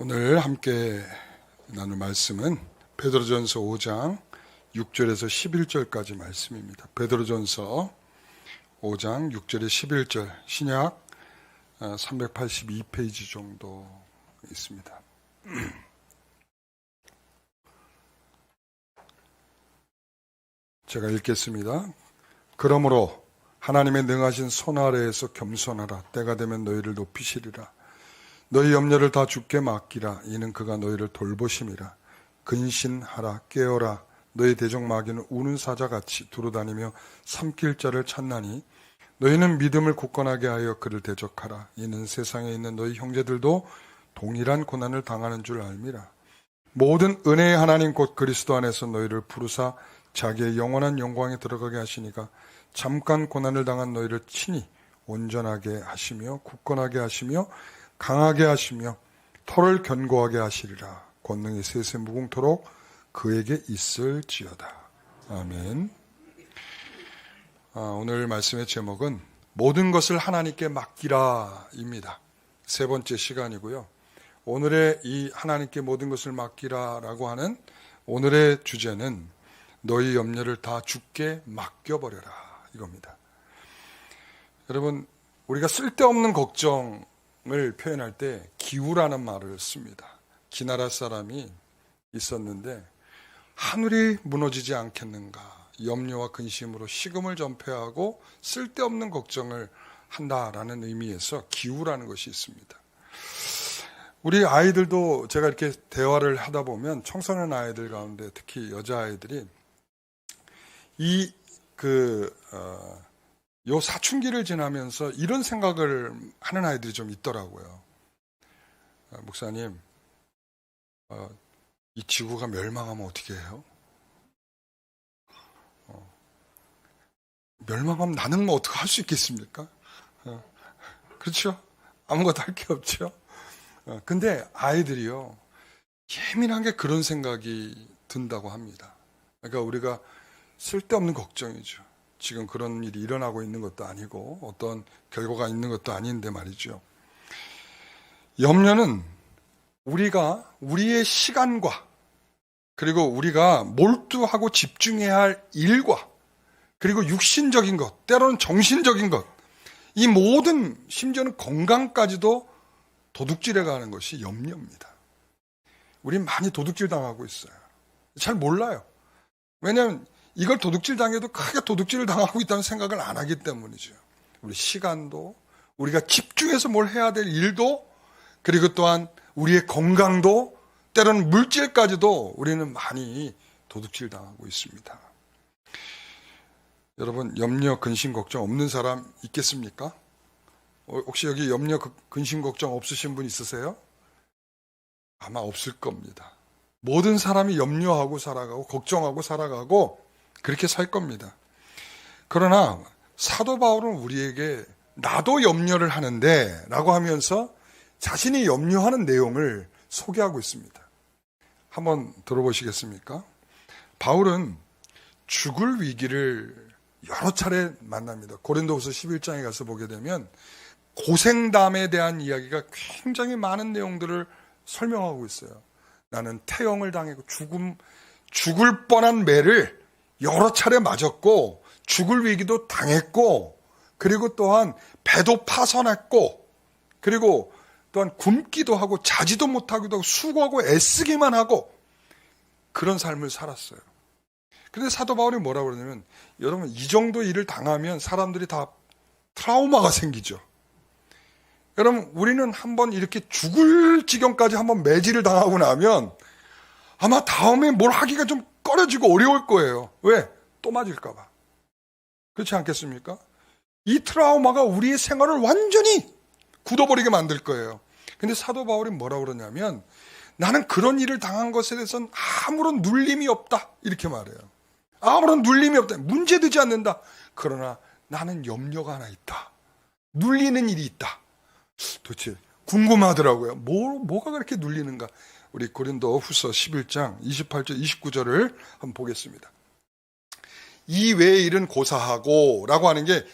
오늘 함께 나눌 말씀은 베드로전서 5장 6절에서 11절까지 말씀입니다. 베드로전서 5장 6절에 11절, 신약 382페이지 정도 있습니다. 제가 읽겠습니다. 그러므로 하나님의 능하신 손 아래에서 겸손하라. 때가 되면 너희를 높이시리라. 너희 염려를 다 주께 맡기라. 이는 그가 너희를 돌보심이라. 근신하라. 깨어라. 너희 대적 마귀는 우는 사자같이 두루다니며 삼킬 자를 찾나니 너희는 믿음을 굳건하게 하여 그를 대적하라. 이는 세상에 있는 너희 형제들도 동일한 고난을 당하는 줄 알미라. 모든 은혜의 하나님 곧 그리스도 안에서 너희를 부르사 자기의 영원한 영광에 들어가게 하시니가 잠깐 고난을 당한 너희를 친히 온전하게 하시며 굳건하게 하시며 강하게 하시며 털을 견고하게 하시리라. 권능이 세세 무궁토록 그에게 있을지어다. 아멘. 오늘 말씀의 제목은 모든 것을 하나님께 맡기라 입니다. 세 번째 시간이고요. 오늘의 이 하나님께 모든 것을 맡기라 라고 하는 오늘의 주제는 너희 염려를 다 주께 맡겨버려라 이겁니다. 여러분, 우리가 쓸데없는 걱정을 표현할 때 기우라는 말을 씁니다. 기나라 사람이 있었는데 하늘이 무너지지 않겠는가 염려와 근심으로 식음을 전폐하고 쓸데없는 걱정을 한다라는 의미에서 기우라는 것이 있습니다. 우리 아이들도 제가 이렇게 대화를 하다 보면 청소년 아이들 가운데 특히 여자아이들이 요 사춘기를 지나면서 이런 생각을 하는 아이들이 좀 있더라고요. 목사님, 이 지구가 멸망하면 어떻게 해요? 멸망하면 나는 뭐 어떻게 할 수 있겠습니까? 그렇죠? 아무것도 할 게 없죠. 근데 아이들이요, 예민한 게 그런 생각이 든다고 합니다. 그러니까 우리가 쓸데없는 걱정이죠. 지금 그런 일이 일어나고 있는 것도 아니고 어떤 결과가 있는 것도 아닌데 말이죠. 염려는 우리가 우리의 시간과 그리고 우리가 몰두하고 집중해야 할 일과 그리고 육신적인 것, 때로는 정신적인 것, 이 모든 심지어는 건강까지도 도둑질해가는 것이 염려입니다. 우린 많이 도둑질 당하고 있어요. 잘 몰라요. 왜냐하면 이걸 도둑질 당해도 크게 도둑질을 당하고 있다는 생각을 안 하기 때문이죠. 우리 시간도, 우리가 집중해서 뭘 해야 될 일도, 그리고 또한 우리의 건강도, 때로는 물질까지도 우리는 많이 도둑질 당하고 있습니다. 여러분, 염려, 근심, 걱정 없는 사람 있겠습니까? 혹시 여기 염려, 근심, 걱정 없으신 분 있으세요? 아마 없을 겁니다. 모든 사람이 염려하고 살아가고 걱정하고 살아가고 그렇게 살 겁니다. 그러나 사도 바울은 우리에게 나도 염려를 하는데 라고 하면서 자신이 염려하는 내용을 소개하고 있습니다. 한번 들어보시겠습니까? 바울은 죽을 위기를 여러 차례 만납니다. 고린도후서 11장에 가서 보게 되면 고생담에 대한 이야기가 굉장히 많은 내용들을 설명하고 있어요. 나는 태형을 당하고 죽을 뻔한 매를 여러 차례 맞았고 죽을 위기도 당했고 그리고 또한 배도 파손했고 그리고 또한 굶기도 하고 자지도 못하기도 하고 수고하고 애쓰기만 하고 그런 삶을 살았어요. 그런데 사도 바울이 뭐라고 그러냐면 여러분 이 정도 일을 당하면 사람들이 다 트라우마가 생기죠. 여러분 우리는 한번 이렇게 죽을 지경까지 한번 매질을 당하고 나면 아마 다음에 뭘 하기가 좀 꺼려지고 어려울 거예요. 왜? 또 맞을까 봐. 그렇지 않겠습니까? 이 트라우마가 우리의 생활을 완전히 굳어버리게 만들 거예요. 근데 사도 바울이 뭐라고 그러냐면 나는 그런 일을 당한 것에 대해서는 아무런 눌림이 없다. 이렇게 말해요. 아무런 눌림이 없다. 문제되지 않는다. 그러나 나는 염려가 하나 있다. 눌리는 일이 있다. 도대체 궁금하더라고요. 뭐가 그렇게 눌리는가? 우리 고린도 후서 11장 28절 29절을 한번 보겠습니다. 이 외의 일은 고사하고 라고 하는 게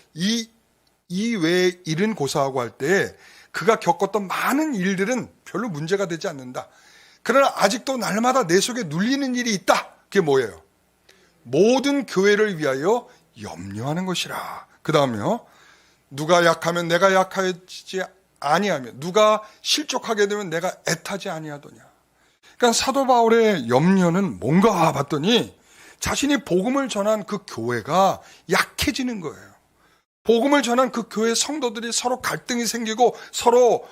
이 외의 일은 고사하고 할 때 그가 겪었던 많은 일들은 별로 문제가 되지 않는다. 그러나 아직도 날마다 내 속에 눌리는 일이 있다. 그게 뭐예요? 모든 교회를 위하여 염려하는 것이라. 그 다음에요. 누가 약하면 내가 약하지 아니하며 누가 실족하게 되면 내가 애타지 아니하더냐. 그러니까 사도 바울의 염려는 뭔가 봤더니 자신이 복음을 전한 그 교회가 약해지는 거예요. 복음을 전한 그 교회 성도들이 서로 갈등이 생기고 서로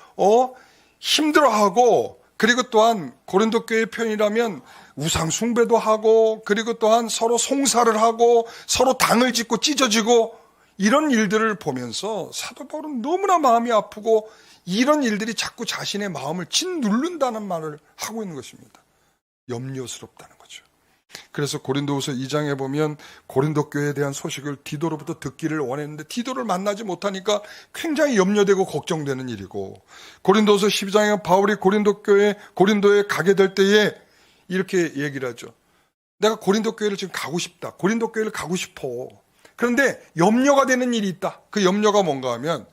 힘들어하고, 그리고 또한 고린도 교회 표현이라면 우상 숭배도 하고, 그리고 또한 서로 송사를 하고 서로 당을 짓고 찢어지고, 이런 일들을 보면서 사도 바울은 너무나 마음이 아프고 이런 일들이 자꾸 자신의 마음을 짓누른다는 말을 하고 있는 것입니다. 염려스럽다는 거죠. 그래서 고린도후서 2장에 보면 고린도 교회에 대한 소식을 디도로부터 듣기를 원했는데 디도를 만나지 못하니까 굉장히 염려되고 걱정되는 일이고, 고린도후서 12장에 바울이 고린도에 가게 될 때에 이렇게 얘기를 하죠. 내가 고린도 교회를 지금 가고 싶다. 고린도 교회를 가고 싶어. 그런데 염려가 되는 일이 있다. 그 염려가 뭔가 하면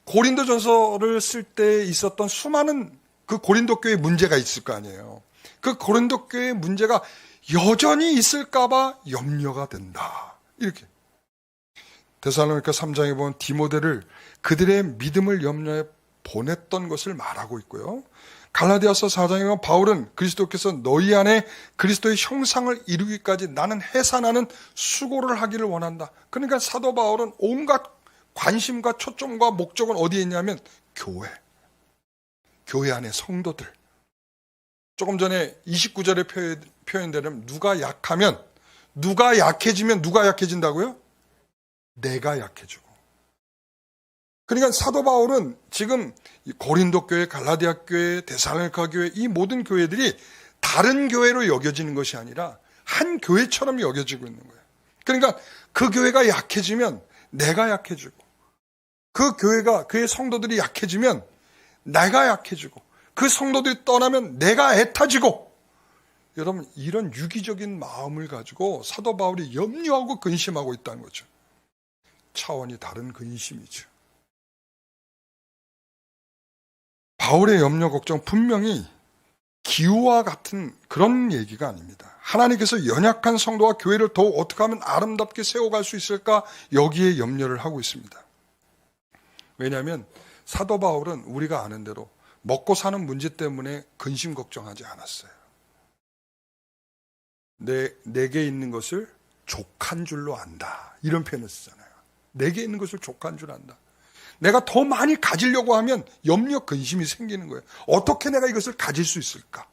고린도전서를 쓸 때 있었던 수많은 그 고린도 교회 문제가 있을 거 아니에요. 그 고린도 교회의 문제가 여전히 있을까봐 염려가 된다. 이렇게. 데살로니가 3장에 보면 디모데를 그들의 믿음을 염려해 보냈던 것을 말하고 있고요. 갈라디아서 4장에 보면 바울은 그리스도께서 너희 안에 그리스도의 형상을 이루기까지 나는 해산하는 수고를 하기를 원한다. 그러니까 사도 바울은 온갖 관심과 초점과 목적은 어디에 있냐면 교회 안에 성도들. 조금 전에 29절에 표현되면 누가 약해지면 누가 약해진다고요? 내가 약해지고. 그러니까 사도 바울은 지금 고린도 교회, 갈라디아 교회, 데살로니가 교회, 이 모든 교회들이 다른 교회로 여겨지는 것이 아니라 한 교회처럼 여겨지고 있는 거예요. 그러니까 그 교회가 약해지면 내가 약해지고, 그 교회가, 그의 성도들이 약해지면 내가 약해지고, 그 성도들이 떠나면 내가 애타지고. 여러분, 이런 유기적인 마음을 가지고 사도 바울이 염려하고 근심하고 있다는 거죠. 차원이 다른 근심이죠. 바울의 염려 걱정 분명히 기우와 같은 그런 얘기가 아닙니다. 하나님께서 연약한 성도와 교회를 더욱 어떻게 하면 아름답게 세워갈 수 있을까, 여기에 염려를 하고 있습니다. 왜냐하면 사도 바울은 우리가 아는 대로 먹고 사는 문제 때문에 근심 걱정하지 않았어요. 내게 있는 것을 족한 줄로 안다, 이런 표현을 쓰잖아요. 내게 있는 것을 족한 줄 안다. 내가 더 많이 가지려고 하면 염려, 근심이 생기는 거예요. 어떻게 내가 이것을 가질 수 있을까?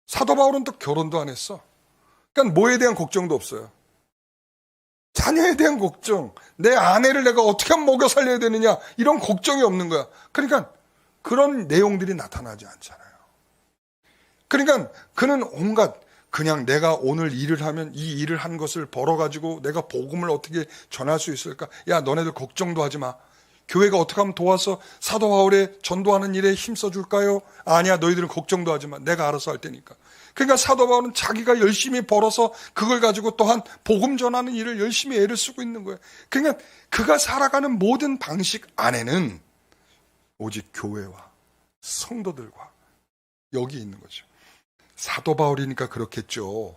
사도 바울은 또 결혼도 안 했어. 그러니까 뭐에 대한 걱정도 없어요. 자녀에 대한 걱정, 내 아내를 내가 어떻게 하면 먹여 살려야 되느냐, 이런 걱정이 없는 거야. 그러니까 그런 내용들이 나타나지 않잖아요. 그러니까 그는 온갖, 그냥 내가 오늘 일을 하면 이 일을 한 것을 벌어가지고 내가 복음을 어떻게 전할 수 있을까? 야, 너네들 걱정도 하지 마. 교회가 어떻게 하면 도와서 사도 바울의 전도하는 일에 힘써줄까요? 아니야, 너희들은 걱정도 하지 마. 내가 알아서 할 테니까. 그러니까 사도 바울은 자기가 열심히 벌어서 그걸 가지고 또한 복음 전하는 일을 열심히 애를 쓰고 있는 거예요. 그러니까 그가 살아가는 모든 방식 안에는 오직 교회와 성도들과 여기 있는 거죠. 사도 바울이니까 그렇겠죠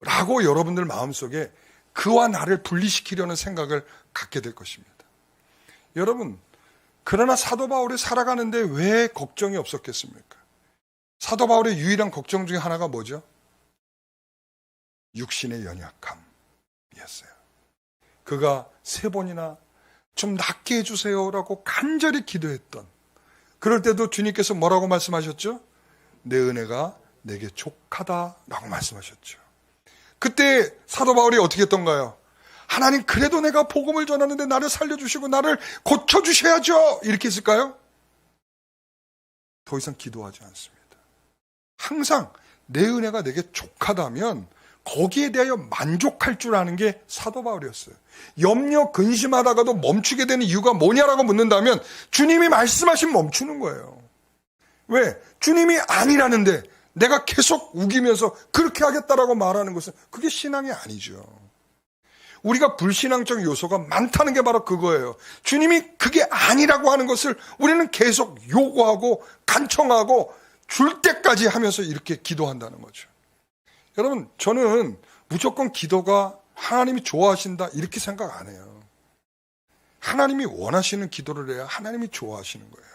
라고 여러분들 마음속에 그와 나를 분리시키려는 생각을 갖게 될 것입니다. 여러분, 그러나 사도 바울이 살아가는데 왜 걱정이 없었겠습니까? 사도 바울의 유일한 걱정 중에 하나가 뭐죠? 육신의 연약함이었어요. 그가 3번이나 좀 낫게 해주세요라고 간절히 기도했던, 그럴 때도 주님께서 뭐라고 말씀하셨죠? 내 은혜가 내게 족하다라고 말씀하셨죠. 그때 사도 바울이 어떻게 했던가요? 하나님, 그래도 내가 복음을 전하는데 나를 살려주시고 나를 고쳐주셔야죠, 이렇게 했을까요? 더 이상 기도하지 않습니다. 항상 내 은혜가 내게 족하다면 거기에 대하여 만족할 줄 아는 게 사도 바울이었어요. 염려, 근심하다가도 멈추게 되는 이유가 뭐냐라고 묻는다면 주님이 말씀하신 멈추는 거예요. 왜? 주님이 아니라는데 내가 계속 우기면서 그렇게 하겠다라고 말하는 것은 그게 신앙이 아니죠. 우리가 불신앙적 요소가 많다는 게 바로 그거예요. 주님이 그게 아니라고 하는 것을 우리는 계속 요구하고 간청하고 줄 때까지 하면서 이렇게 기도한다는 거죠. 여러분, 저는 무조건 기도가 하나님이 좋아하신다 이렇게 생각 안 해요. 하나님이 원하시는 기도를 해야 하나님이 좋아하시는 거예요.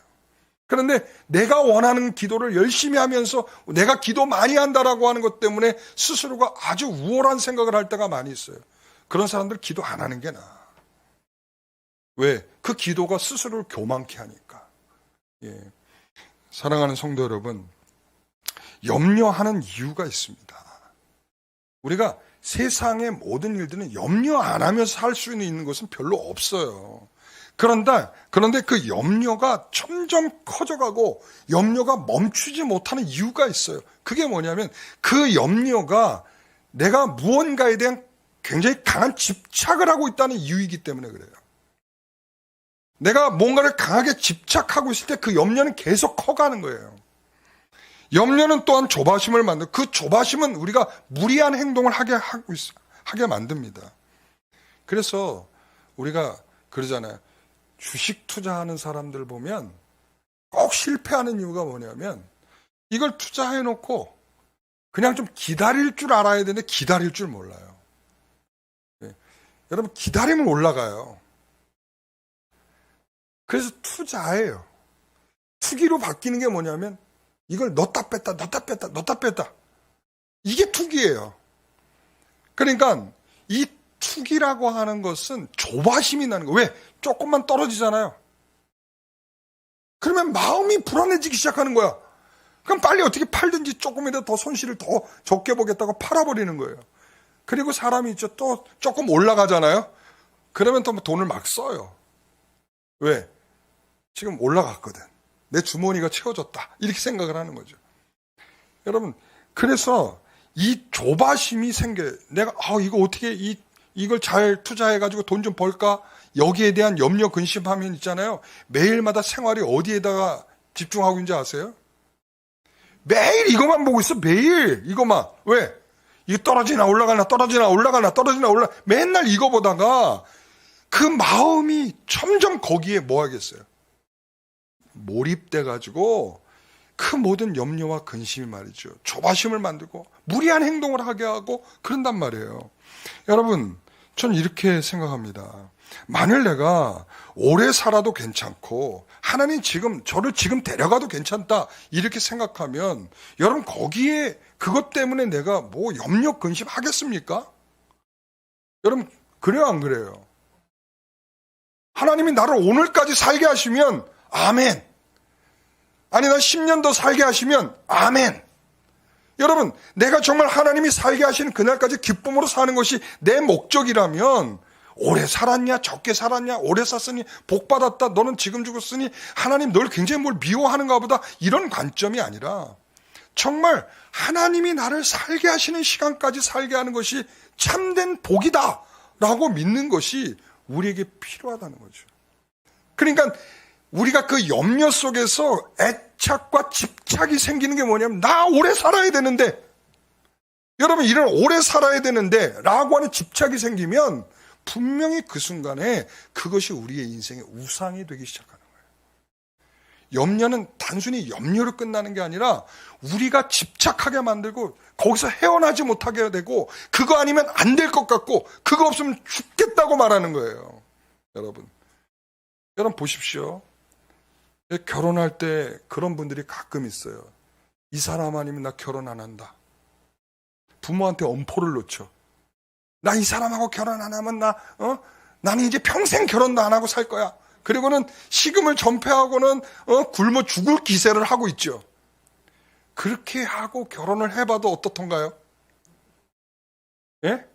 그런데 내가 원하는 기도를 열심히 하면서 내가 기도 많이 한다라고 하는 것 때문에 스스로가 아주 우월한 생각을 할 때가 많이 있어요. 그런 사람들 기도 안 하는 게 나아. 왜? 그 기도가 스스로를 교만케 하니까. 예. 사랑하는 성도 여러분, 염려하는 이유가 있습니다. 우리가 세상의 모든 일들은 염려 안 하면서 살 수 있는 것은 별로 없어요. 그런데 그 염려가 점점 커져가고 염려가 멈추지 못하는 이유가 있어요. 그게 뭐냐면 그 염려가 내가 무언가에 대한 굉장히 강한 집착을 하고 있다는 이유이기 때문에 그래요. 내가 뭔가를 강하게 집착하고 있을 때 그 염려는 계속 커가는 거예요. 염려는 또한 조바심을 만들고 그 조바심은 우리가 무리한 행동을 하게 만듭니다. 그래서 우리가 그러잖아요. 주식 투자하는 사람들 보면 꼭 실패하는 이유가 뭐냐면 이걸 투자해놓고 그냥 좀 기다릴 줄 알아야 되는데 기다릴 줄 몰라요. 네. 여러분, 기다리면 올라가요. 그래서 투자예요. 투기로 바뀌는 게 뭐냐면 이걸 넣었다 뺐다 이게 투기예요. 그러니까 이 투기라고 하는 것은 조바심이 나는 거예요. 왜? 조금만 떨어지잖아요. 그러면 마음이 불안해지기 시작하는 거야. 그럼 빨리 어떻게 팔든지 조금이라도 더 손실을 더 적게 보겠다고 팔아버리는 거예요. 그리고 사람이 있죠. 또 조금 올라가잖아요. 그러면 또 돈을 막 써요. 왜? 지금 올라갔거든. 내 주머니가 채워졌다. 이렇게 생각을 하는 거죠. 여러분, 그래서 이 조바심이 생겨요. 내가 이거 어떻게 이걸 잘 투자해가지고 돈 좀 벌까? 여기에 대한 염려 근심하면 있잖아요. 매일마다 생활이 어디에다가 집중하고 있는지 아세요? 매일 이것만 보고 있어. 매일 이것만. 왜? 이거 떨어지나 올라가나 맨날 이거 보다가 그 마음이 점점 거기에 뭐 하겠어요? 몰입돼가지고 그 모든 염려와 근심이 말이죠. 조바심을 만들고 무리한 행동을 하게 하고 그런단 말이에요. 여러분, 전 이렇게 생각합니다. 만일 내가 오래 살아도 괜찮고 하나님 저를 지금 데려가도 괜찮다 이렇게 생각하면 여러분 거기에 그것 때문에 내가 뭐 염려 근심 하겠습니까? 여러분 그래요 안 그래요? 하나님이 나를 오늘까지 살게 하시면 아멘. 아니 나 10년 더 살게 하시면 아멘. 여러분 내가 정말 하나님이 살게 하시는 그날까지 기쁨으로 사는 것이 내 목적이라면 오래 살았냐 적게 살았냐 오래 샀으니 복 받았다 너는 지금 죽었으니 하나님 널 굉장히 뭘 미워하는가 보다 이런 관점이 아니라 정말 하나님이 나를 살게 하시는 시간까지 살게 하는 것이 참된 복이다 라고 믿는 것이 우리에게 필요하다는 거죠. 그러니까 우리가 그 염려 속에서 애착과 집착이 생기는 게 뭐냐면 나 오래 살아야 되는데 여러분 이런 오래 살아야 되는데 라고 하는 집착이 생기면 분명히 그 순간에 그것이 우리의 인생의 우상이 되기 시작하는 거예요. 염려는 단순히 염려로 끝나는 게 아니라 우리가 집착하게 만들고 거기서 헤어나지 못하게 되고 그거 아니면 안 될 것 같고 그거 없으면 죽겠다고 말하는 거예요. 여러분 보십시오. 결혼할 때 그런 분들이 가끔 있어요. 이 사람 아니면 나 결혼 안 한다. 부모한테 엄포를 놓죠. 나 이 사람하고 결혼 안 하면 나는 이제 평생 결혼도 안 하고 살 거야. 그리고는 식음을 전폐하고는 굶어 죽을 기세를 하고 있죠. 그렇게 하고 결혼을 해봐도 어떻던가요? 예?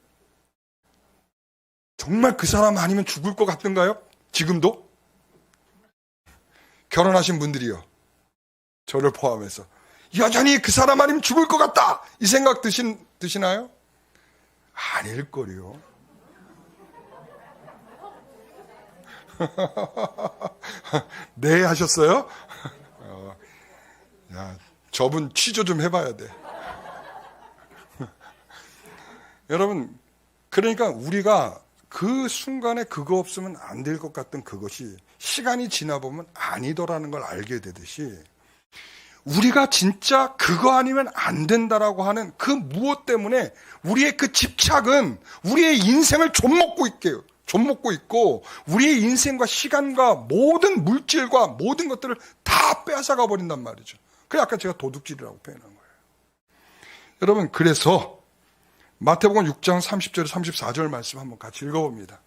정말 그 사람 아니면 죽을 것 같던가요? 지금도? 결혼하신 분들이요. 저를 포함해서. 여전히 그 사람 아니면 죽을 것 같다. 이 생각 드시나요? 아닐걸요. 네 하셨어요? 야, 저분 취조 좀 해봐야 돼. 여러분, 그러니까 우리가 그 순간에 그거 없으면 안 될 것 같던 그것이 시간이 지나보면 아니더라는 걸 알게 되듯이, 우리가 진짜 그거 아니면 안 된다라고 하는 그 무엇 때문에 우리의 그 집착은 우리의 인생을 좀먹고 있고 우리의 인생과 시간과 모든 물질과 모든 것들을 다 빼앗아가 버린단 말이죠. 그래 아까 제가 도둑질이라고 표현한 거예요. 여러분, 그래서 마태복음 6장 30절 34절 말씀 한번 같이 읽어봅니다.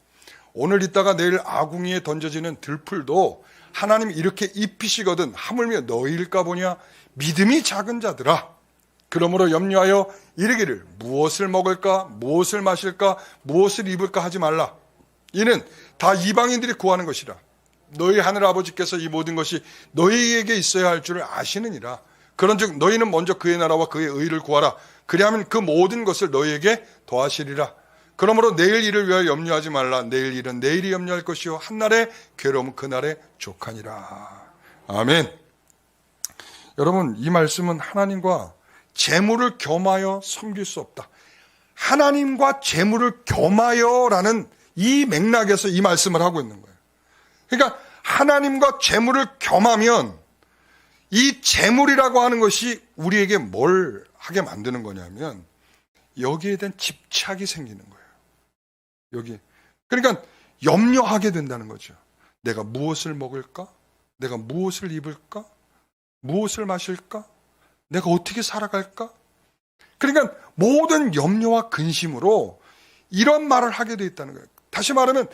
오늘 있다가 내일 아궁이에 던져지는 들풀도 하나님이 이렇게 입히시거든 하물며 너희일까 보냐. 믿음이 작은 자들아, 그러므로 염려하여 이르기를 무엇을 먹을까 무엇을 마실까 무엇을 입을까 하지 말라. 이는 다 이방인들이 구하는 것이라. 너희 하늘 아버지께서 이 모든 것이 너희에게 있어야 할 줄을 아시느니라. 그런즉 너희는 먼저 그의 나라와 그의 의를 구하라. 그리하면 그 모든 것을 너희에게 더하시리라. 그러므로 내일 일을 위하여 염려하지 말라. 내일 일은 내일이 염려할 것이요 한날의 괴로움은 그날의 족하니라. 아멘. 여러분, 이 말씀은 하나님과 재물을 겸하여 섬길 수 없다. 하나님과 재물을 겸하여라는 이 맥락에서 이 말씀을 하고 있는 거예요. 그러니까 하나님과 재물을 겸하면 이 재물이라고 하는 것이 우리에게 뭘 하게 만드는 거냐면 여기에 대한 집착이 생기는 거예요. 여기. 그러니까 염려하게 된다는 거죠. 내가 무엇을 먹을까? 내가 무엇을 입을까? 무엇을 마실까? 내가 어떻게 살아갈까? 그러니까 모든 염려와 근심으로 이런 말을 하게 돼 있다는 거예요. 다시 말하면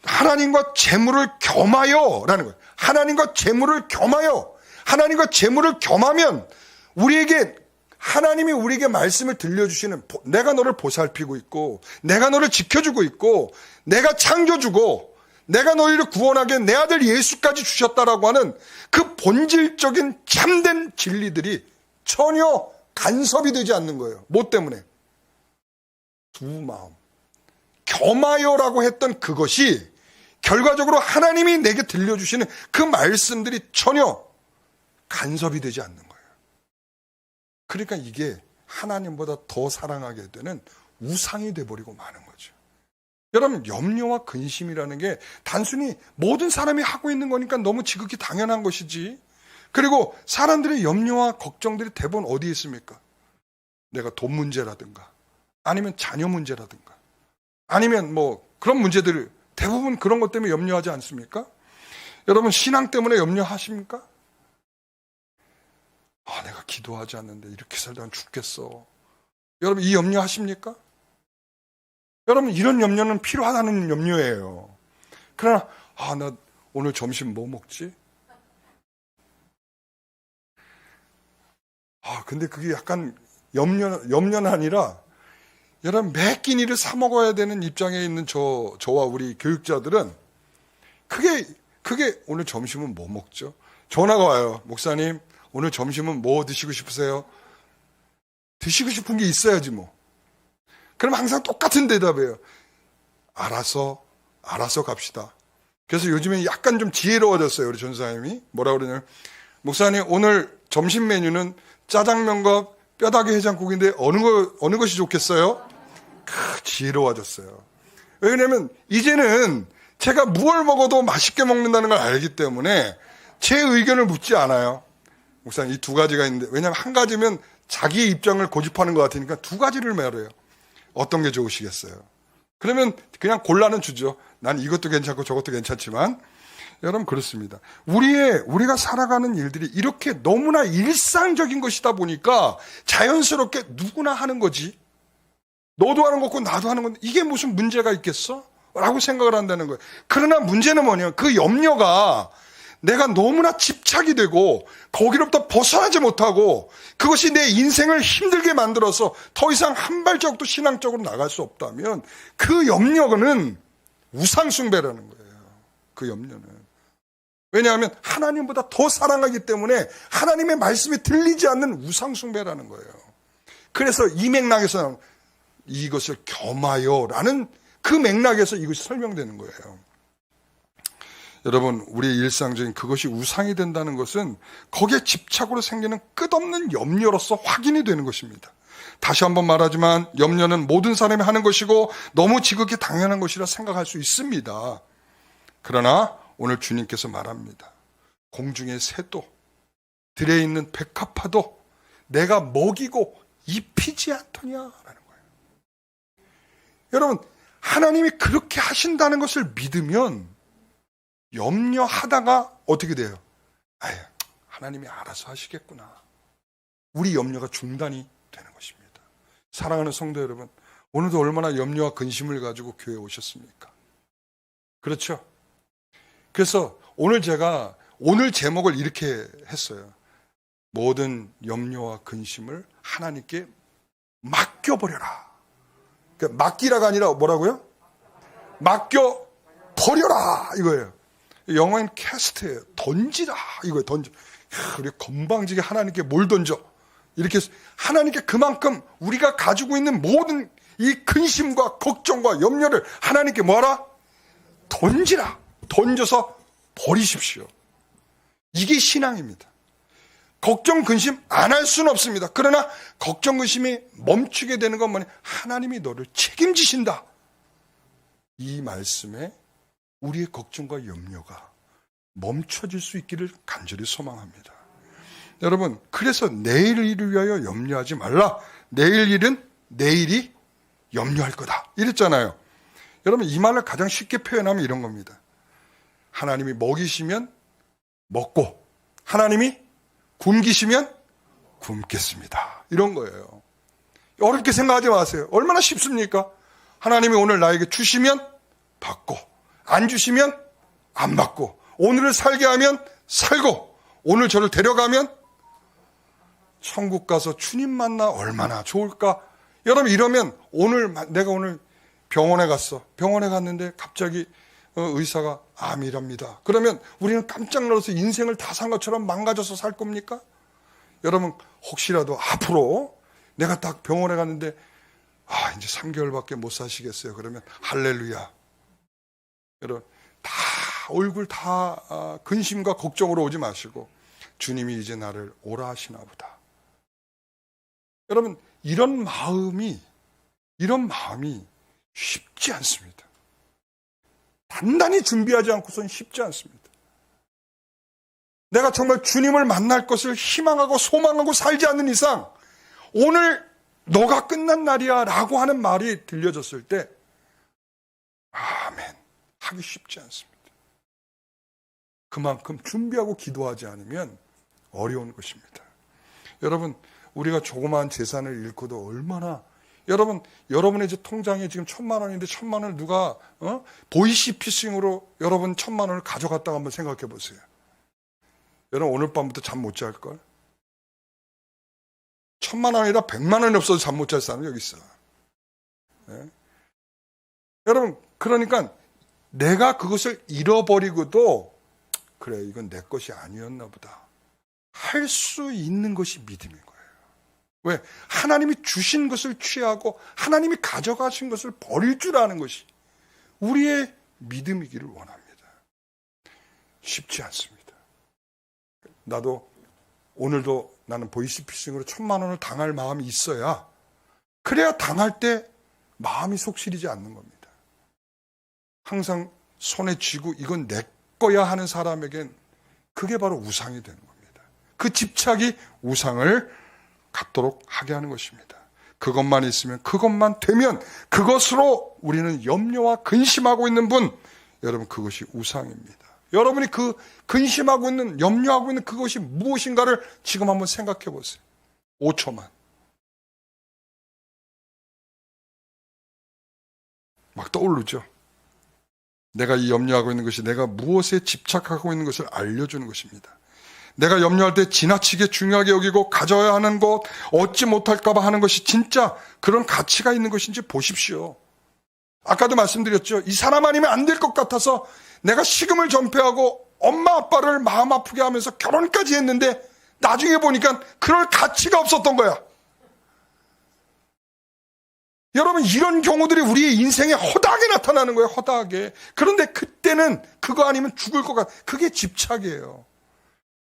하나님과 재물을 겸하여라는 거예요. 하나님과 재물을 겸하여. 하나님과 재물을 겸하면 우리에게 하나님이 우리에게 말씀을 들려주시는, 내가 너를 보살피고 있고 내가 너를 지켜주고 있고 내가 창조주고 내가 너희를 구원하게 내 아들 예수까지 주셨다라고 하는 그 본질적인 참된 진리들이 전혀 간섭이 되지 않는 거예요. 뭐 때문에? 두 마음. 겸하여라고 했던 그것이 결과적으로 하나님이 내게 들려주시는 그 말씀들이 전혀 간섭이 되지 않는 거예요. 그러니까 이게 하나님보다 더 사랑하게 되는 우상이 돼버리고 마는 거죠. 여러분, 염려와 근심이라는 게 단순히 모든 사람이 하고 있는 거니까 너무 지극히 당연한 것이지. 그리고 사람들의 염려와 걱정들이 대부분 어디에 있습니까? 내가 돈 문제라든가 아니면 자녀 문제라든가 아니면 뭐 그런 문제들을 대부분 그런 것 때문에 염려하지 않습니까? 여러분, 신앙 때문에 염려하십니까? 내가 기도하지 않는데 이렇게 살다가 죽겠어. 여러분, 이 염려하십니까? 여러분, 이런 염려는 필요하다는 염려예요. 그러나 나 오늘 점심 뭐 먹지? 근데 그게 약간 염려는 아니라, 여러분, 매 끼니를 사 먹어야 되는 입장에 있는 저와 우리 교육자들은 그게 오늘 점심은 뭐 먹죠? 전화가 와요. 목사님, 오늘 점심은 뭐 드시고 싶으세요? 드시고 싶은 게 있어야지 뭐. 그럼 항상 똑같은 대답이에요. 알아서 갑시다. 그래서 요즘에 약간 좀 지혜로워졌어요. 우리 전사님이 뭐라 그러냐면, 목사님, 오늘 점심 메뉴는 짜장면과 뼈다귀 해장국인데 어느 것이 좋겠어요? 지혜로워졌어요. 왜냐면 이제는 제가 무얼 먹어도 맛있게 먹는다는 걸 알기 때문에 제 의견을 묻지 않아요. 목사님, 이 두 가지가 있는데, 왜냐하면 한 가지면 자기의 입장을 고집하는 것 같으니까 두 가지를 말해요. 어떤 게 좋으시겠어요? 그러면 그냥 골라는 주죠. 난 이것도 괜찮고 저것도 괜찮지만. 여러분, 그렇습니다. 우리가 살아가는 일들이 이렇게 너무나 일상적인 것이다 보니까 자연스럽게 누구나 하는 거지. 너도 하는 거고 나도 하는 건데 이게 무슨 문제가 있겠어? 라고 생각을 한다는 거예요. 그러나 문제는 뭐냐면 그 염려가 내가 너무나 집착이 되고 거기로부터 벗어나지 못하고 그것이 내 인생을 힘들게 만들어서 더 이상 한 발자국도 신앙적으로 나갈 수 없다면 그 염려는 우상숭배라는 거예요. 그 염려는. 왜냐하면 하나님보다 더 사랑하기 때문에 하나님의 말씀이 들리지 않는 우상숭배라는 거예요. 그래서 이 맥락에서 이것을 겸하여라는 그 맥락에서 이것이 설명되는 거예요. 여러분, 우리의 일상적인 그것이 우상이 된다는 것은 거기에 집착으로 생기는 끝없는 염려로서 확인이 되는 것입니다. 다시 한번 말하지만 염려는 모든 사람이 하는 것이고 너무 지극히 당연한 것이라 생각할 수 있습니다. 그러나 오늘 주님께서 말합니다. 공중의 새도 들에 있는 백합화도 내가 먹이고 입히지 않더냐라는 거예요. 여러분, 하나님이 그렇게 하신다는 것을 믿으면 염려하다가 어떻게 돼요? 아유, 하나님이 알아서 하시겠구나. 우리 염려가 중단이 되는 것입니다. 사랑하는 성도 여러분, 오늘도 얼마나 염려와 근심을 가지고 교회에 오셨습니까? 그렇죠? 그래서 오늘 제가 오늘 제목을 이렇게 했어요. 모든 염려와 근심을 하나님께 맡겨버려라. 그러니까 맡기라가 아니라 뭐라고요? 맡겨버려라 이거예요. 영어인 캐스트예요. 던지라 이거예요. 던져. 우리 건방지게 하나님께 뭘 던져? 이렇게 하나님께 그만큼 우리가 가지고 있는 모든 이 근심과 걱정과 염려를 하나님께 뭐하라? 던지라. 던져서 버리십시오. 이게 신앙입니다. 걱정, 근심 안 할 수는 없습니다. 그러나 걱정, 근심이 멈추게 되는 건 뭐냐? 하나님이 너를 책임지신다. 이 말씀에 우리의 걱정과 염려가 멈춰질 수 있기를 간절히 소망합니다. 여러분, 그래서 내일 일을 위하여 염려하지 말라. 내일 일은 내일이 염려할 거다. 이랬잖아요. 여러분, 이 말을 가장 쉽게 표현하면 이런 겁니다. 하나님이 먹이시면 먹고 하나님이 굶기시면 굶겠습니다. 이런 거예요. 어렵게 생각하지 마세요. 얼마나 쉽습니까? 하나님이 오늘 나에게 주시면 받고 안 주시면 안 받고 오늘을 살게 하면 살고 오늘 저를 데려가면 천국 가서 주님 만나 얼마나 좋을까? 여러분 이러면 내가 오늘 병원에 갔어. 병원에 갔는데 갑자기 의사가 암이랍니다. 그러면 우리는 깜짝 놀라서 인생을 다 산 것처럼 망가져서 살 겁니까? 여러분 혹시라도 앞으로 내가 딱 병원에 갔는데 이제 3개월밖에 못 사시겠어요. 그러면 할렐루야. 여러분 다 얼굴 다 근심과 걱정으로 오지 마시고 주님이 이제 나를 오라 하시나 보다. 여러분 이런 마음이 쉽지 않습니다. 단단히 준비하지 않고선 쉽지 않습니다. 내가 정말 주님을 만날 것을 희망하고 소망하고 살지 않는 이상 오늘 너가 끝난 날이야 라고 하는 말이 들려졌을 때 아멘 하기 쉽지 않습니다. 그만큼 준비하고 기도하지 않으면 어려운 것입니다. 여러분 우리가 조그마한 재산을 잃고도 얼마나 여러분의 이제 통장에 지금 1,000만 원인데 1,000만 원을 누가 보이시피싱으로 여러분 1,000만 원을 가져갔다고 한번 생각해 보세요. 여러분 오늘 밤부터 잠 못 잘 걸? 1,000만 원이라 100만 원이 없어도 잠 못 잘 사람 여기 있어. 네? 여러분 그러니까 내가 그것을 잃어버리고도 그래 이건 내 것이 아니었나 보다 할 수 있는 것이 믿음인 거예요. 왜? 하나님이 주신 것을 취하고 하나님이 가져가신 것을 버릴 줄 아는 것이 우리의 믿음이기를 원합니다. 쉽지 않습니다. 나도 오늘도 나는 보이스피싱으로 1,000만 원을 당할 마음이 있어야 그래야 당할 때 마음이 속쓰리지 않는 겁니다. 항상 손에 쥐고 이건 내 거야 하는 사람에겐 그게 바로 우상이 되는 겁니다. 그 집착이 우상을 갖도록 하게 하는 것입니다. 그것만 있으면 그것만 되면 그것으로 우리는 염려와 근심하고 있는 분 여러분 그것이 우상입니다. 여러분이 그 근심하고 있는 염려하고 있는 그것이 무엇인가를 지금 한번 생각해 보세요. 5초만 막 떠오르죠. 내가 이 염려하고 있는 것이 내가 무엇에 집착하고 있는 것을 알려주는 것입니다. 내가 염려할 때 지나치게 중요하게 여기고 가져야 하는 것, 얻지 못할까 봐 하는 것이 진짜 그런 가치가 있는 것인지 보십시오. 아까도 말씀드렸죠. 이 사람 아니면 안 될 것 같아서 내가 식음을 전폐하고 엄마 아빠를 마음 아프게 하면서 결혼까지 했는데 나중에 보니까 그럴 가치가 없었던 거야. 여러분, 이런 경우들이 우리의 인생에 허다하게 나타나는 거예요. 허다하게. 그런데 그때는 그거 아니면 죽을 것 같아요. 그게 집착이에요.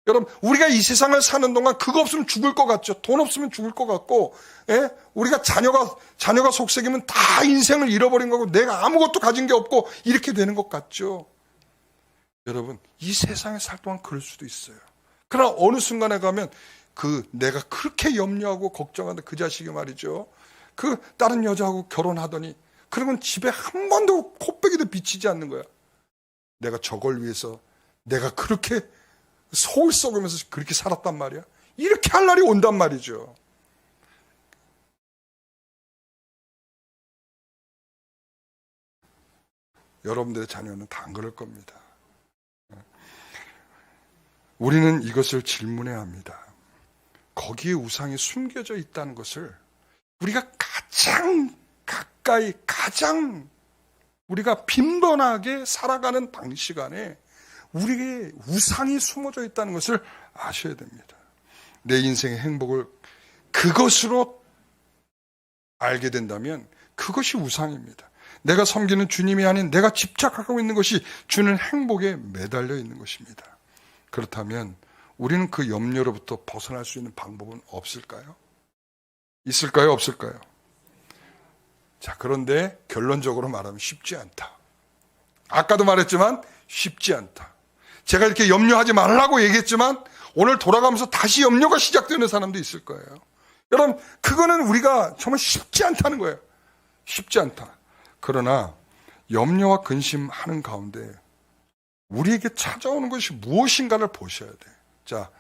여러분, 우리가 이 세상을 사는 동안 그거 없으면 죽을 것 같죠. 돈 없으면 죽을 것 같고, 예? 우리가 자녀가 속썩이면 다 인생을 잃어버린 거고, 내가 아무것도 가진 게 없고, 이렇게 되는 것 같죠. 여러분, 이 세상에 살 동안 그럴 수도 있어요. 그러나 어느 순간에 가면 내가 그렇게 염려하고 걱정하는 그 자식이 말이죠. 다른 여자하고 결혼하더니, 그러면 집에 한 번도 코빼기도 비치지 않는 거야. 내가 저걸 위해서 내가 그렇게 소울 썩으면서 그렇게 살았단 말이야. 이렇게 할 날이 온단 말이죠. 여러분들의 자녀는 다 안 그럴 겁니다. 우리는 이것을 질문해야 합니다. 거기에 우상이 숨겨져 있다는 것을 우리가 가장 가까이, 가장 우리가 빈번하게 살아가는 방식 안에 우리의 우상이 숨어져 있다는 것을 아셔야 됩니다. 내 인생의 행복을 그것으로 알게 된다면 그것이 우상입니다. 내가 섬기는 주님이 아닌 내가 집착하고 있는 것이 주는 행복에 매달려 있는 것입니다. 그렇다면 우리는 그 염려로부터 벗어날 수 있는 방법은 없을까요? 있을까요? 없을까요? 자, 그런데 결론적으로 말하면 쉽지 않다. 아까도 말했지만 쉽지 않다. 제가 이렇게 염려하지 말라고 얘기했지만 오늘 돌아가면서 다시 염려가 시작되는 사람도 있을 거예요. 여러분, 그거는 우리가 정말 쉽지 않다는 거예요. 쉽지 않다. 그러나 염려와 근심하는 가운데 우리에게 찾아오는 것이 무엇인가를 보셔야 돼. 자,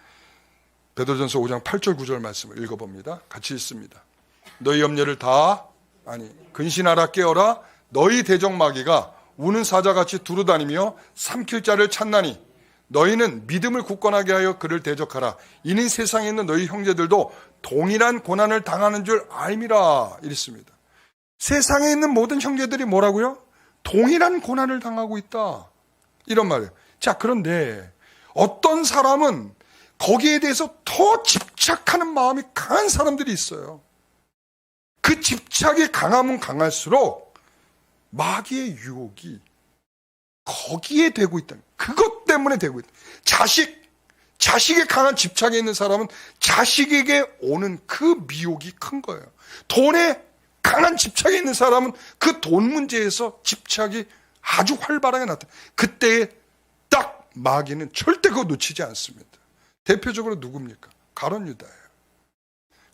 베드로전서 5장 8절 9절 말씀을 읽어봅니다. 같이 읽습니다. 너희 염려를 근신하라 깨어라. 너희 대적마귀가 우는 사자같이 두루다니며 삼킬 자를 찾나니 너희는 믿음을 굳건하게 하여 그를 대적하라. 이는 세상에 있는 너희 형제들도 동일한 고난을 당하는 줄 알미라. 이랬습니다. 세상에 있는 모든 형제들이 뭐라고요? 동일한 고난을 당하고 있다. 이런 말이에요. 자, 그런데 어떤 사람은 거기에 대해서 더 집착하는 마음이 강한 사람들이 있어요. 그 집착이 강하면 강할수록 마귀의 유혹이 거기에 되고 있다. 그것 때문에 되고 있다. 자식에 강한 집착이 있는 사람은 자식에게 오는 그 미혹이 큰 거예요. 돈에 강한 집착이 있는 사람은 그 돈 문제에서 집착이 아주 활발하게 나타나. 그때에 딱 마귀는 절대 그거 놓치지 않습니다. 대표적으로 누굽니까? 가룟 유다예요.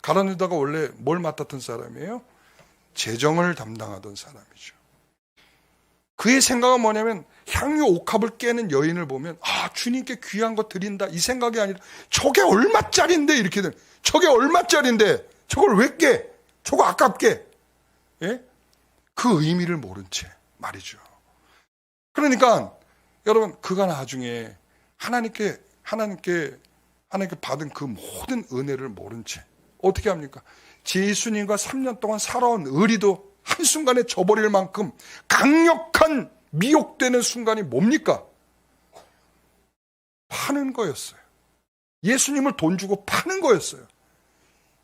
가룟 유다가 원래 뭘 맡았던 사람이에요? 재정을 담당하던 사람이죠. 그의 생각은 뭐냐면 향유 옥합을 깨는 여인을 보면 주님께 귀한 거 드린다 이 생각이 아니라 저게 얼마짜린데 이렇게 되는. 저게 얼마짜린데 저걸 왜 깨? 저거 아깝게. 예? 그 의미를 모른 채 말이죠. 그러니까 여러분 그가 나중에 하나님께 받은 그 모든 은혜를 모른 채 어떻게 합니까? 예수님과 3년 동안 살아온 의리도 한순간에 저버릴 만큼 강력한 미혹되는 순간이 뭡니까? 파는 거였어요. 예수님을 돈 주고 파는 거였어요.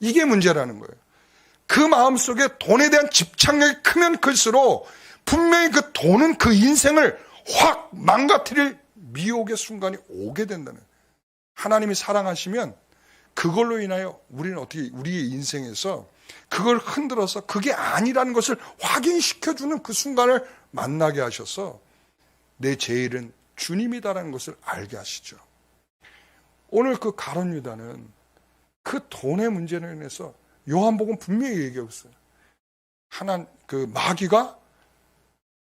이게 문제라는 거예요. 그 마음속에 돈에 대한 집착력이 크면 클수록 분명히 그 돈은 그 인생을 확 망가뜨릴 미혹의 순간이 오게 된다는 거예요. 하나님이 사랑하시면 그걸로 인하여 우리는 어떻게 우리의 인생에서 그걸 흔들어서 그게 아니라는 것을 확인시켜주는 그 순간을 만나게 하셔서 내 제일은 주님이다라는 것을 알게 하시죠. 오늘 그 가룟 유다는 그 돈의 문제로 인해서 요한복음 분명히 얘기하고 있어요. 그 마귀가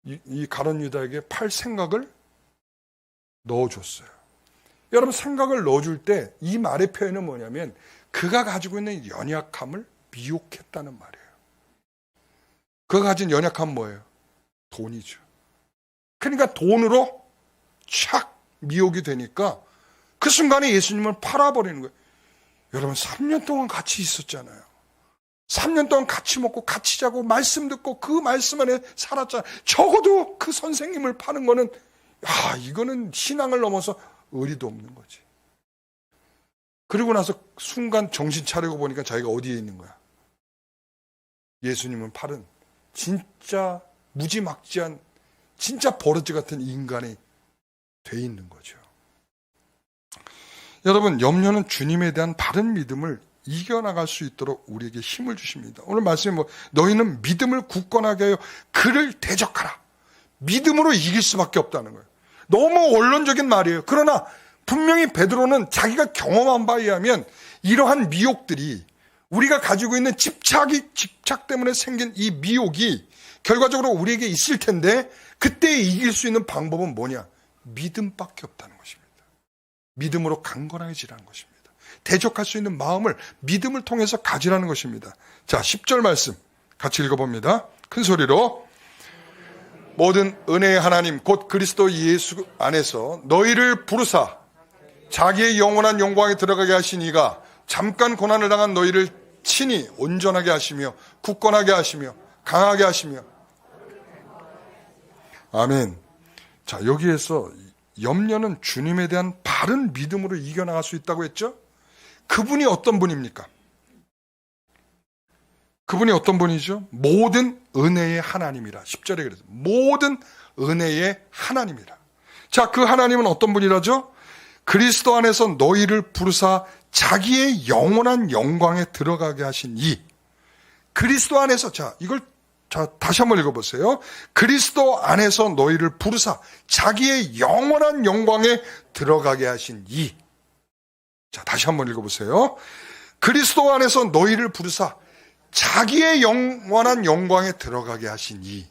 이 가룟 유다에게 팔 생각을 넣어줬어요. 여러분 생각을 넣어줄 때 이 말의 표현은 뭐냐면 그가 가지고 있는 연약함을 미혹했다는 말이에요. 그가 가진 연약함은 뭐예요? 돈이죠. 그러니까 돈으로 착 미혹이 되니까 그 순간에 예수님을 팔아버리는 거예요. 여러분 3년 동안 같이 있었잖아요. 3년 동안 같이 먹고 같이 자고 말씀 듣고 그 말씀 안에 살았잖아요. 적어도 그 선생님을 파는 거는 이거는 신앙을 넘어서 의리도 없는 거지. 그리고 나서 순간 정신 차리고 보니까 자기가 어디에 있는 거야? 예수님은 팔은 진짜 무지막지한 진짜 버러지 같은 인간이 돼 있는 거죠. 여러분, 염려는 주님에 대한 바른 믿음을 이겨나갈 수 있도록 우리에게 힘을 주십니다. 오늘 말씀이 너희는 믿음을 굳건하게 하여 그를 대적하라. 믿음으로 이길 수밖에 없다는 거예요. 너무 원론적인 말이에요. 그러나 분명히 베드로는 자기가 경험한 바에 의하면 이러한 미혹들이, 우리가 가지고 있는 집착 때문에 생긴 이 미혹이 결과적으로 우리에게 있을 텐데, 그때 이길 수 있는 방법은 뭐냐? 믿음밖에 없다는 것입니다. 믿음으로 강건해지라는 것입니다. 대적할 수 있는 마음을 믿음을 통해서 가지라는 것입니다. 자, 10절 말씀 같이 읽어봅니다. 큰 소리로. 모든 은혜의 하나님 곧 그리스도 예수 안에서 너희를 부르사 자기의 영원한 영광에 들어가게 하신 이가 잠깐 고난을 당한 너희를 친히 온전하게 하시며 굳건하게 하시며 강하게 하시며. 아멘. 자, 여기에서 염려는 주님에 대한 바른 믿음으로 이겨나갈 수 있다고 했죠? 그분이 어떤 분입니까? 그분이 어떤 분이죠? 모든 은혜의 하나님이라. 10절에 그래서 모든 은혜의 하나님이라. 자, 그 하나님은 어떤 분이라죠? 그리스도 안에서 너희를 부르사 자기의 영원한 영광에 들어가게 하신 이. 그리스도 안에서, 다시 한번 읽어보세요. 그리스도 안에서 너희를 부르사 자기의 영원한 영광에 들어가게 하신 이. 자, 다시 한번 읽어보세요. 그리스도 안에서 너희를 부르사 자기의 영원한 영광에 들어가게 하신 이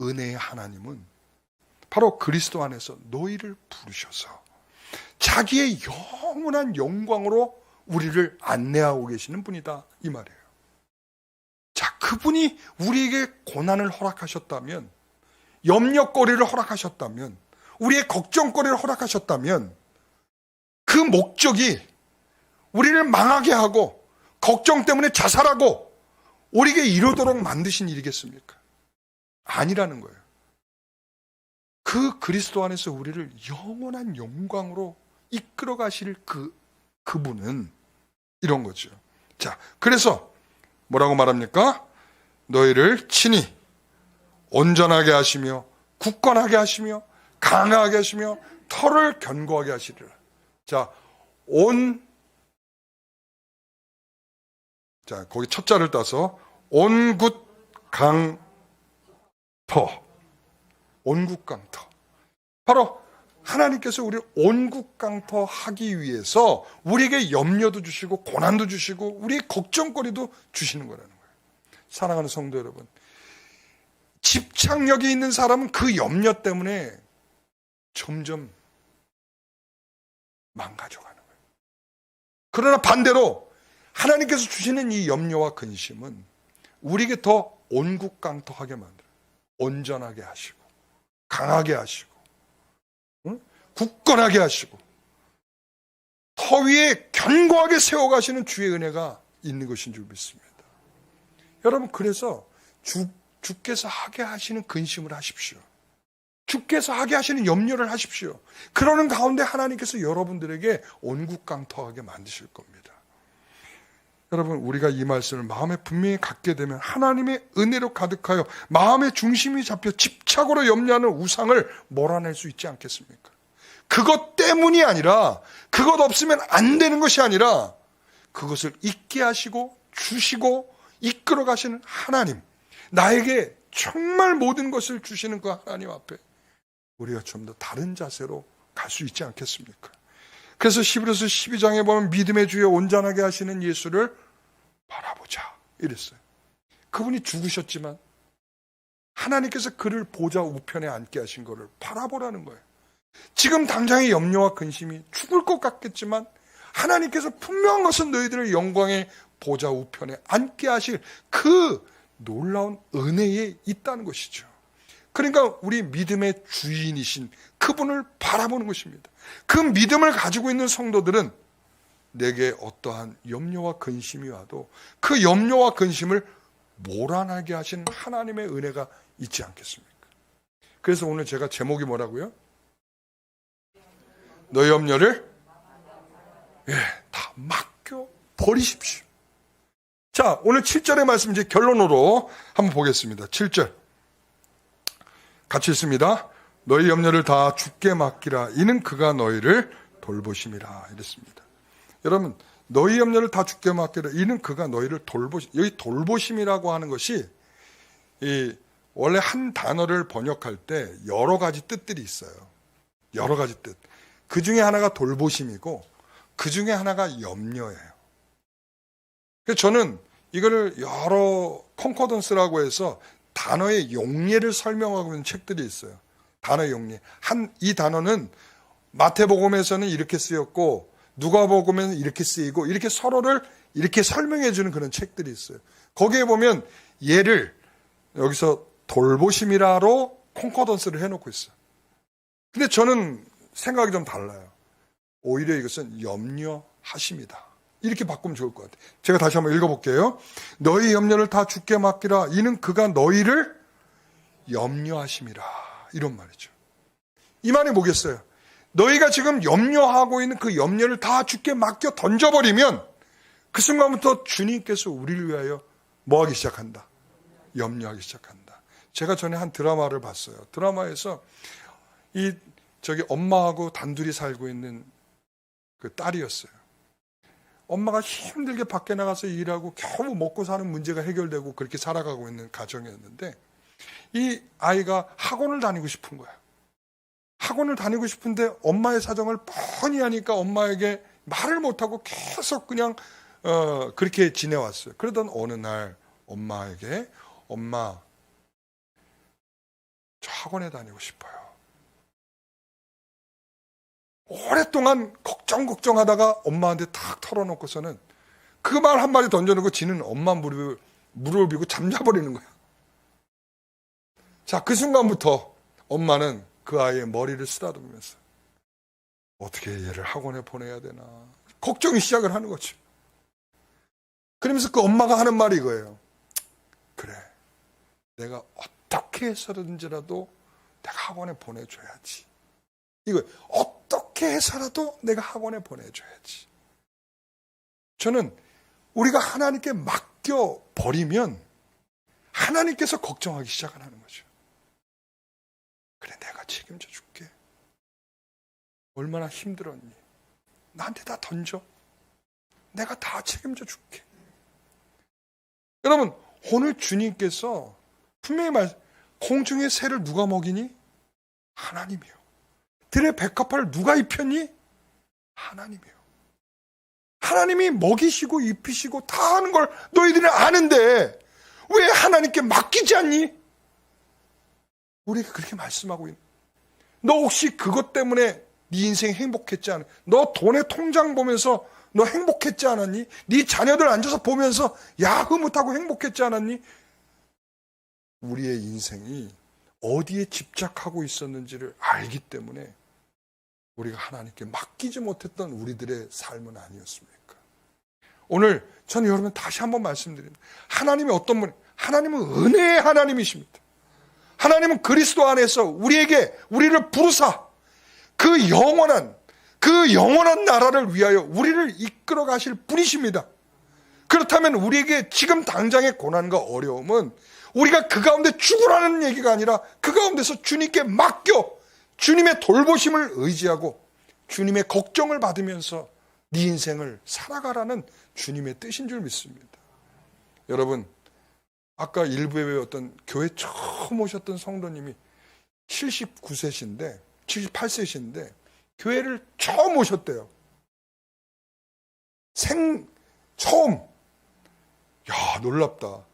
은혜의 하나님은 바로 그리스도 안에서 너희를 부르셔서 자기의 영원한 영광으로 우리를 안내하고 계시는 분이다, 이 말이에요. 자, 그분이 우리에게 고난을 허락하셨다면, 염려거리를 허락하셨다면, 우리의 걱정거리를 허락하셨다면, 그 목적이 우리를 망하게 하고 걱정 때문에 자살하고 우리에게 이르도록 만드신 일이겠습니까? 아니라는 거예요. 그 그리스도 안에서 우리를 영원한 영광으로 이끌어 가실 그분은 이런 거죠. 자, 그래서 뭐라고 말합니까? 너희를 친히 온전하게 하시며 굳건하게 하시며 강하게 하시며 털을 견고하게 하시리라. 자, 거기 첫 자를 따서 온굿강터. 온굿강터. 바로 하나님께서 우리를 온굿강터 하기 위해서 우리에게 염려도 주시고 고난도 주시고 우리의 걱정거리도 주시는 거라는 거예요. 사랑하는 성도 여러분, 집착력이 있는 사람은 그 염려 때문에 점점 망가져가는 거예요. 그러나 반대로 하나님께서 주시는 이 염려와 근심은 우리에게 더 온굿강터하게 만들어요. 온전하게 하시고 강하게 하시고 굳건하게 하시고 터 위에 견고하게 세워가시는 주의 은혜가 있는 것인 줄 믿습니다. 여러분, 그래서 주께서 하게 하시는 근심을 하십시오. 주께서 하게 하시는 염려를 하십시오. 그러는 가운데 하나님께서 여러분들에게 온굿강터하게 만드실 겁니다. 여러분, 우리가 이 말씀을 마음에 분명히 갖게 되면 하나님의 은혜로 가득하여 마음의 중심이 잡혀 집착으로 염려하는 우상을 몰아낼 수 있지 않겠습니까? 그것 때문이 아니라, 그것 없으면 안 되는 것이 아니라 그것을 잊게 하시고 주시고 이끌어 가시는 하나님, 나에게 정말 모든 것을 주시는 그 하나님 앞에 우리가 좀 더 다른 자세로 갈 수 있지 않겠습니까? 그래서 히브리서 12장에 보면 믿음의 주여 온전하게 하시는 예수를 바라보자 이랬어요. 그분이 죽으셨지만 하나님께서 그를 보좌 우편에 앉게 하신 것을 바라보라는 거예요. 지금 당장의 염려와 근심이 죽을 것 같겠지만 하나님께서 분명한 것은 너희들을 영광의 보좌 우편에 앉게 하실 그 놀라운 은혜에 있다는 것이죠. 그러니까 우리 믿음의 주인이신 그분을 바라보는 것입니다. 그 믿음을 가지고 있는 성도들은 내게 어떠한 염려와 근심이 와도 그 염려와 근심을 몰아나게 하신 하나님의 은혜가 있지 않겠습니까? 그래서 오늘 제가 제목이 뭐라고요? 너희 염려를 다 맡겨 버리십시오. 자, 오늘 7절의 말씀 이제 결론으로 한번 보겠습니다. 7절. 같이 읽습니다. 너희 염려를 다 주께 맡기라. 이는 그가 너희를 돌보심이라. 이랬습니다. 여러분, 너희 염려를 다 주께 맡기라. 이는 그가 너희를 돌보심. 여기 돌보심이라고 하는 것이 원래 한 단어를 번역할 때 여러 가지 뜻들이 있어요. 여러 가지 뜻. 그 중에 하나가 돌보심이고 그 중에 하나가 염려예요. 그래서 저는 이거를 여러 콘코던스라고 해서 단어의 용례를 설명하고 있는 책들이 있어요. 단어의 용례. 이 단어는 마태복음에서는 이렇게 쓰였고 누가복음에는 이렇게 쓰이고 이렇게 서로를 이렇게 설명해 주는 그런 책들이 있어요. 거기에 보면 얘를 여기서 돌보심이라로 콘코던스를 해놓고 있어요. 근데 저는 생각이 좀 달라요. 오히려 이것은 염려하심이다. 이렇게 바꾸면 좋을 것 같아요. 제가 다시 한번 읽어볼게요. 너희 염려를 다 주께 맡기라. 이는 그가 너희를 염려하심이라. 이런 말이죠. 이 말이 뭐겠어요? 너희가 지금 염려하고 있는 그 염려를 다 주께 맡겨 던져버리면 그 순간부터 주님께서 우리를 위하여 뭐하기 시작한다? 염려하기 시작한다. 제가 전에 한 드라마를 봤어요. 드라마에서 엄마하고 단둘이 살고 있는 그 딸이었어요. 엄마가 힘들게 밖에 나가서 일하고 겨우 먹고 사는 문제가 해결되고 그렇게 살아가고 있는 가정이었는데 이 아이가 학원을 다니고 싶은 거야. 학원을 다니고 싶은데 엄마의 사정을 뻔히 하니까 엄마에게 말을 못하고 계속 그냥 그렇게 지내왔어요. 그러던 어느 날 엄마에게 엄마, 저 학원에 다니고 싶어요. 오랫동안 걱정하다가 엄마한테 탁 털어놓고서는 그 말 한마디 던져놓고 지는 엄마 무릎을 비고 잠자버리는 거야. 자, 그 순간부터 엄마는 그 아이의 머리를 쓰다듬으면서 어떻게 얘를 학원에 보내야 되나 걱정이 시작을 하는 거죠. 그러면서 그 엄마가 하는 말이 이거예요. 그래, 내가 어떻게 해서든지라도 내가 학원에 보내줘야지. 이거 어떻게 해서라도 내가 학원에 보내줘야지. 저는 우리가 하나님께 맡겨버리면 하나님께서 걱정하기 시작하는 거죠. 그래, 내가 책임져 줄게. 얼마나 힘들었니? 나한테 다 던져. 내가 다 책임져 줄게. 여러분, 오늘 주님께서 분명히 공중의 새를 누가 먹이니? 하나님이요. 들의 백합화를 누가 입혔니? 하나님이요. 하나님이 먹이시고 입히시고 다 하는 걸 너희들이 아는데 왜 하나님께 맡기지 않니? 우리가 그렇게 말씀하고 있는. 너 혹시 그것 때문에 네 인생 행복했지 않니? 너 돈의 통장 보면서 너 행복했지 않았니? 네 자녀들 앉아서 보면서 야 흐뭇하고 행복했지 않았니? 우리의 인생이 어디에 집착하고 있었는지를 알기 때문에 우리가 하나님께 맡기지 못했던 우리들의 삶은 아니었습니까? 오늘 저는 여러분 다시 한번 말씀드립니다. 하나님이 어떤 분? 하나님은 은혜의 하나님이십니다. 하나님은 그리스도 안에서 우리를 부르사 그 영원한 나라를 위하여 우리를 이끌어 가실 분이십니다. 그렇다면 우리에게 지금 당장의 고난과 어려움은 우리가 그 가운데 죽으라는 얘기가 아니라 그 가운데서 주님께 맡겨 주님의 돌보심을 의지하고 주님의 걱정을 받으면서 네 인생을 살아가라는 주님의 뜻인 줄 믿습니다. 여러분, 아까 일부에 외웠던 교회 처음 오셨던 성도님이 78세신데 교회를 처음 오셨대요. 처음. 야, 놀랍다.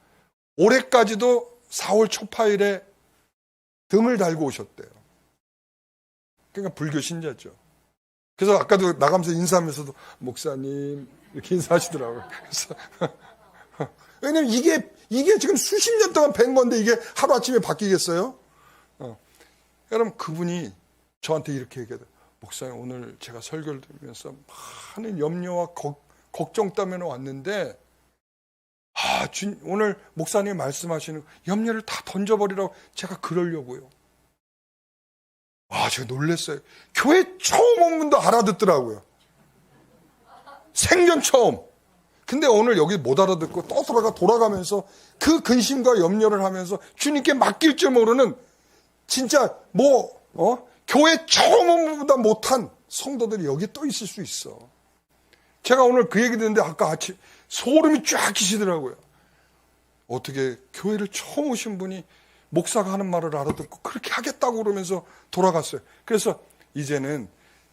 올해까지도 4월 초파일에 등을 달고 오셨대요. 그러니까 불교 신자죠. 그래서 아까도 나가면서 인사하면서도 목사님 이렇게 인사하시더라고요. 그래서 왜냐면 이게 지금 수십 년 동안 뵌 건데 이게 하루아침에 바뀌겠어요? 여러분, 그분이 저한테 이렇게 얘기하더라고요. 목사님, 오늘 제가 설교를 들으면서 많은 염려와 걱정 때문에 왔는데 오늘 목사님 말씀하시는 염려를 다 던져버리라고 제가 그러려고요. 제가 놀랐어요. 교회 처음 온 분도 알아듣더라고요. 생전 처음. 근데 오늘 여기 못 알아듣고 또 돌아가면서 그 근심과 염려를 하면서 주님께 맡길 줄 모르는 진짜 교회 처음보다 못한 성도들이 여기 또 있을 수 있어. 제가 오늘 그 얘기 듣는데 아까 아침 소름이 쫙 끼치더라고요. 어떻게 교회를 처음 오신 분이 목사가 하는 말을 알아듣고 그렇게 하겠다고 그러면서 돌아갔어요. 그래서 이제는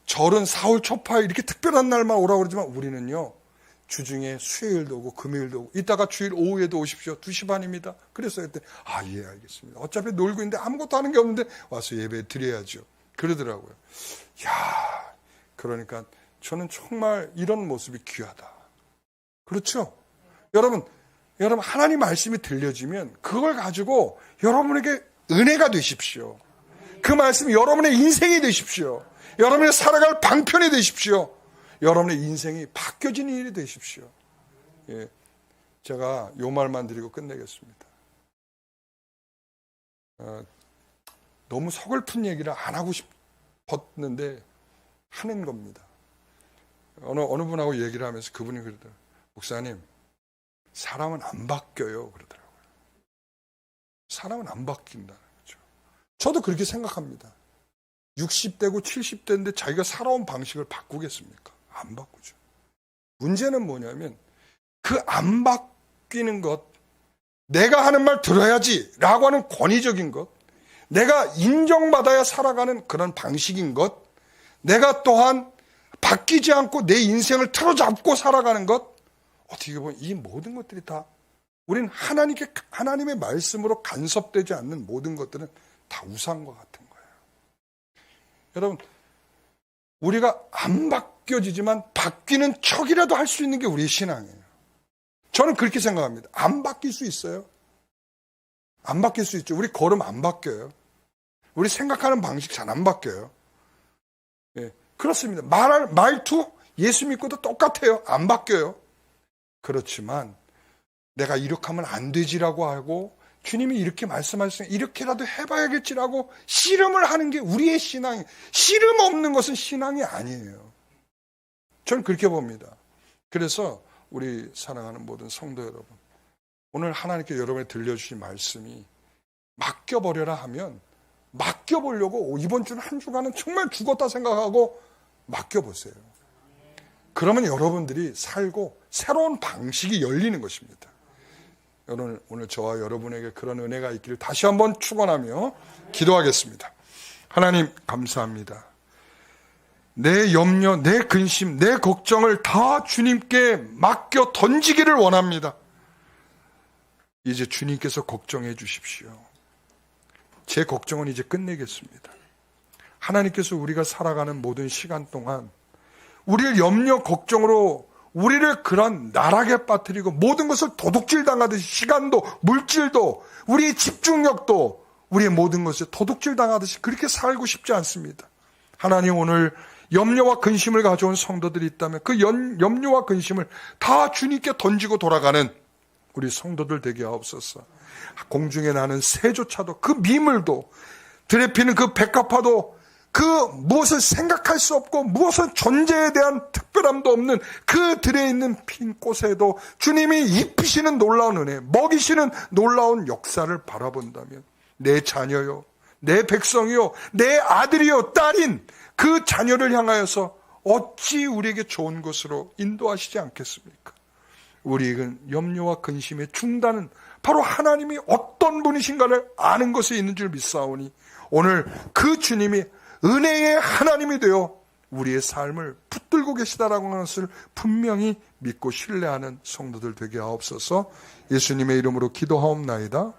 절은 사흘 초파에 이렇게 특별한 날만 오라고 그러지만 우리는요, 주중에 수요일도 오고 금요일도 오고 이따가 주일 오후에도 오십시오. 2시 반입니다. 그래서 그때 예, 알겠습니다. 어차피 놀고 있는데 아무것도 하는 게 없는데 와서 예배 드려야죠. 그러더라고요. 그러니까 저는 정말 이런 모습이 귀하다. 그렇죠? 여러분 하나님 말씀이 들려지면 그걸 가지고 여러분에게 은혜가 되십시오. 그 말씀이 여러분의 인생이 되십시오. 여러분의 살아갈 방편이 되십시오. 여러분의 인생이 바뀌어지는 일이 되십시오. 예, 제가 요 말만 드리고 끝내겠습니다. 너무 서글픈 얘기를 안 하고 싶었는데 하는 겁니다. 어느 분하고 얘기를 하면서 그분이 그러더라고요. 목사님, 사람은 안 바뀌어요. 그러더라고요. 사람은 안 바뀐다는 거죠. 저도 그렇게 생각합니다. 60대고 70대인데 자기가 살아온 방식을 바꾸겠습니까? 안 바꾸죠. 문제는 뭐냐면 그 안 바뀌는 것, 내가 하는 말 들어야지 라고 하는 권위적인 것, 내가 인정받아야 살아가는 그런 방식인 것, 내가 또한 바뀌지 않고 내 인생을 틀어잡고 살아가는 것, 어떻게 보면 이 모든 것들이 다 우리는 하나님의 말씀으로 간섭되지 않는 모든 것들은 다 우상과 같은 거예요. 여러분, 우리가 안 바뀌어지지만 바뀌는 척이라도 할 수 있는 게 우리의 신앙이에요. 저는 그렇게 생각합니다. 안 바뀔 수 있어요. 안 바뀔 수 있죠. 우리 걸음 안 바뀌어요. 우리 생각하는 방식 잘 안 바뀌어요. 예, 그렇습니다. 말투 예수 믿고도 똑같아요. 안 바뀌어요. 그렇지만 내가 이렇게 하면 안 되지라고 하고 주님이 이렇게 말씀하시면 이렇게라도 해봐야겠지라고 씨름을 하는 게 우리의 신앙이에요. 씨름 없는 것은 신앙이 아니에요. 저는 그렇게 봅니다. 그래서 우리 사랑하는 모든 성도 여러분, 오늘 하나님께 여러분에 들려주신 말씀이 맡겨버려라 하면 맡겨보려고 이번 주는 한 주간은 정말 죽었다 생각하고 맡겨보세요. 그러면 여러분들이 살고 새로운 방식이 열리는 것입니다. 오늘 저와 여러분에게 그런 은혜가 있기를 다시 한번 축원하며 기도하겠습니다. 하나님 감사합니다. 내 염려, 내 근심, 내 걱정을 다 주님께 맡겨 던지기를 원합니다. 이제 주님께서 걱정해 주십시오. 제 걱정은 이제 끝내겠습니다. 하나님께서 우리가 살아가는 모든 시간 동안 우리를 염려, 걱정으로 우리를 그런 나락에 빠뜨리고 모든 것을 도둑질 당하듯이 시간도, 물질도, 우리의 집중력도, 우리의 모든 것을 도둑질 당하듯이 그렇게 살고 싶지 않습니다. 하나님, 오늘 염려와 근심을 가져온 성도들이 있다면 그 염려와 근심을 다 주님께 던지고 돌아가는 우리 성도들 되게 하옵소서. 공중에 나는 새조차도, 그 미물도, 들에 피는 그 백합화도, 그 무엇을 생각할 수 없고 무엇은 존재에 대한 특별함도 없는 그 들에 있는 핀 꽃에도 주님이 입히시는 놀라운 은혜, 먹이시는 놀라운 역사를 바라본다면 내 자녀요, 내 백성이요, 내 아들이요, 딸인 그 자녀를 향하여서 어찌 우리에게 좋은 것으로 인도하시지 않겠습니까? 우리는 염려와 근심의 중단은 바로 하나님이 어떤 분이신가를 아는 것에 있는 줄 믿사오니 오늘 그 주님이 은혜의 하나님이 되어 우리의 삶을 붙들고 계시다라고 하는 것을 분명히 믿고 신뢰하는 성도들 되게 하옵소서. 예수님의 이름으로 기도하옵나이다.